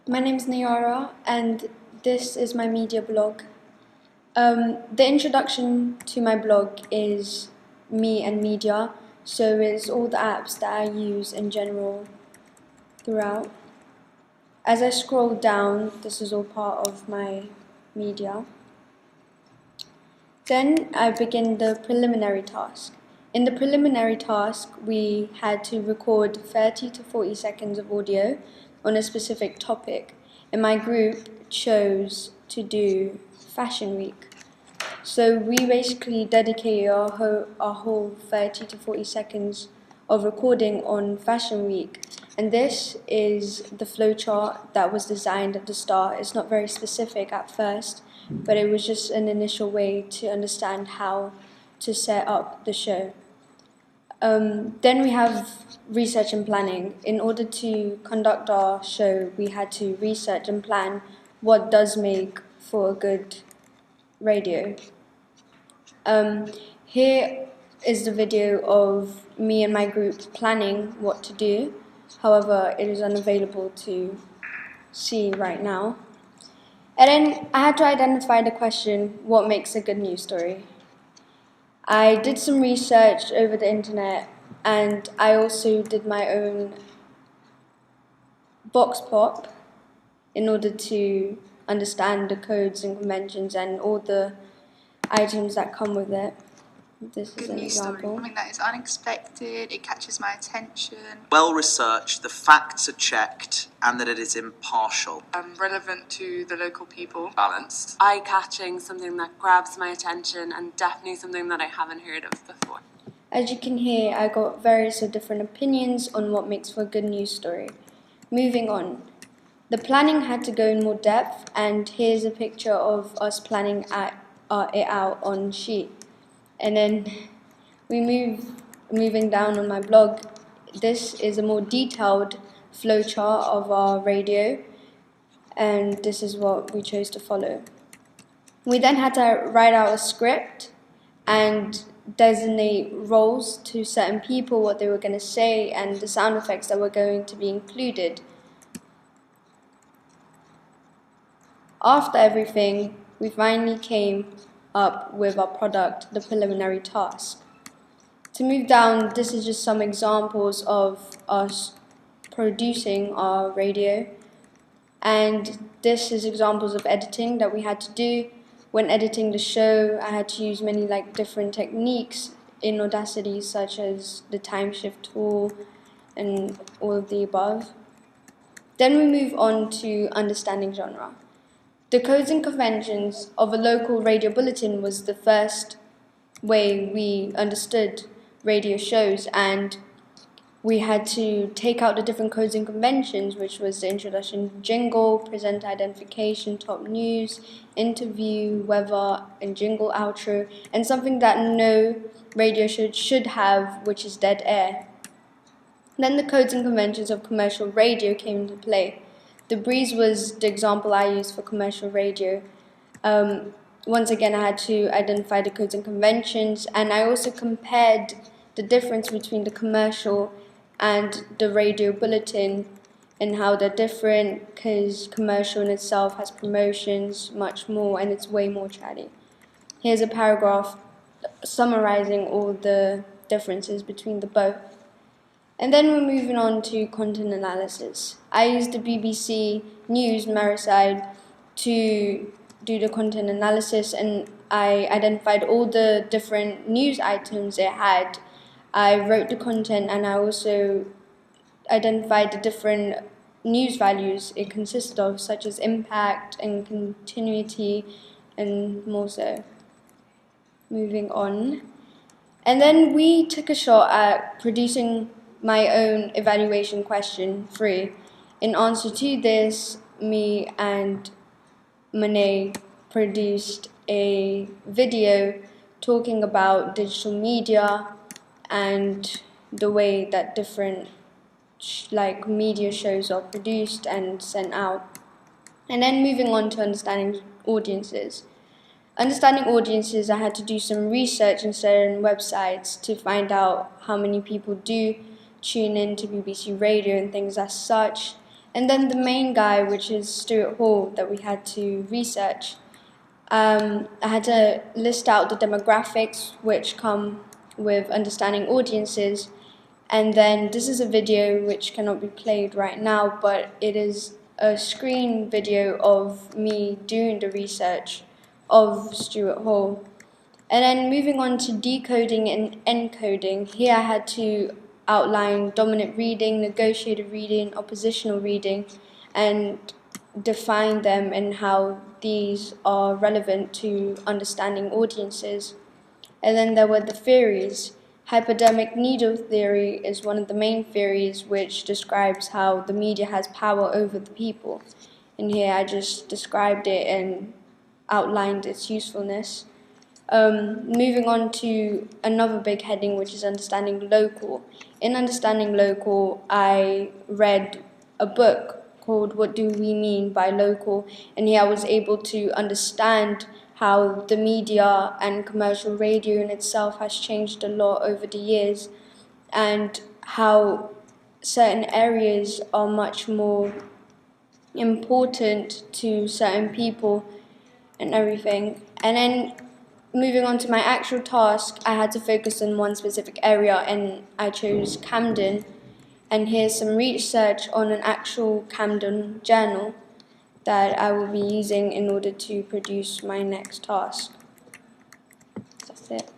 My name is Nayara, and this is my media blog. The introduction to my blog is me and media, so it's all the apps that I use in general throughout. As I scroll down, this is all part of my media. Then I begin the preliminary task. In the preliminary task, we had to record 30 to 40 seconds of audio on a specific topic, and my group chose to do Fashion Week. So we basically dedicated our whole 30 to 40 seconds of recording on Fashion Week. And this is the flowchart that was designed at the start. It's not very specific at first, but it was just an initial way to understand how to set up the show. Then we have research and planning. In order to conduct our show, we had to research and plan what does make for a good radio. Here is the video of me and my group planning what to do. However, it is unavailable to see right now. And then I had to identify the question, what makes a good news story? I did some research over the internet, and I also did my own vox pop in order to understand the codes and conventions and all the items that come with it. This is an example. Something that is unexpected, it catches my attention. Well researched, the facts are checked, and that it is impartial. Relevant to the local people. Balanced. Eye-catching, something that grabs my attention, and definitely something that I haven't heard of before. As you can hear, I got various different opinions on what makes for a good news story. Moving on. The planning had to go in more depth, and here's a picture of us planning it out on sheet. And then moving down on my blog, this is a more detailed flowchart of our radio, and this is what we chose to follow. We then had to write out a script and designate roles to certain people, what they were going to say, and the sound effects that were going to be included. After everything, we finally came up with our product, the preliminary task. To move down, this is just some examples of us producing our radio, and this is examples of editing that we had to do. When editing the show, I had to use many different techniques in Audacity, such as the time shift tool and all of the above. Then we move on to understanding genre. The codes and conventions of a local radio bulletin was the first way we understood radio shows, and we had to take out the different codes and conventions, which was the introduction jingle, presenter identification, top news, interview, weather, and jingle outro, and something that no radio should have, which is dead air. Then the codes and conventions of commercial radio came into play. The Breeze was the example I used for commercial radio. Once again, I had to identify the codes and conventions, and I also compared the difference between the commercial and the radio bulletin and how they're different, because commercial in itself has promotions, much more, and it's way more chatty. Here's a paragraph summarizing all the differences between the both. And then we're moving on to content analysis. I used the BBC News Merseyside to do the content analysis, and I identified all the different news items it had. I wrote the content, and I also identified the different news values it consisted of, such as impact and continuity, and more so. Moving on. And then we took a shot at producing my own evaluation question 3. In answer to this, me and Monet produced a video talking about digital media and the way that different media shows are produced and sent out. And then moving on to understanding audiences. Understanding audiences, I had to do some research in certain websites to find out how many people do tune in to BBC Radio and things as such. And then the main guy, which is Stuart Hall, that we had to research. I had to list out the demographics which come with understanding audiences, and then this is a video which cannot be played right now, but it is a screen video of me doing the research of Stuart Hall. And then moving on to decoding and encoding, here I had to outline dominant reading, negotiated reading, oppositional reading, and define them and how these are relevant to understanding audiences. And then there were the theories. Hypodermic needle theory is one of the main theories which describes how the media has power over the people. And here I just described it and outlined its usefulness. Moving on to another big heading, which is understanding local. In understanding local, I read a book called What Do We Mean by Local, and here I was able to understand how the media and commercial radio in itself has changed a lot over the years, and how certain areas are much more important to certain people and everything. And then moving on to my actual task, I had to focus on one specific area, and I chose Camden. And here's some research on an actual Camden journal that I will be using in order to produce my next task. That's it.